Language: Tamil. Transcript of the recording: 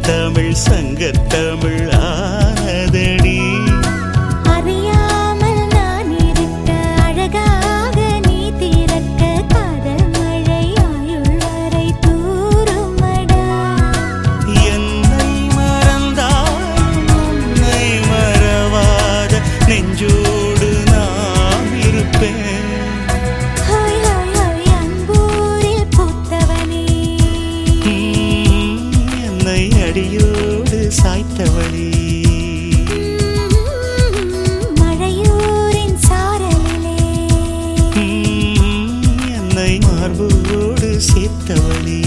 தமிழ் சங்கத்தமிழ் ஆனதடி. அறியாமல் நான் இருக்க அழகாக நீ திறக்க காதல் மழை ஆயுள் வரை தூருமடா. என்னை மறந்தாலும் உன்னை மறவாத நெஞ்சோடு நான் இருப்பேன். ஹாய் ஹாய் ஹாய் அன்பூரில் பூத்தவனே, என்னை அடியோடு சாய்த்தவளே, மழையூரின் சாரலிலே என்னை மார்போடு சேர்த்தவளே.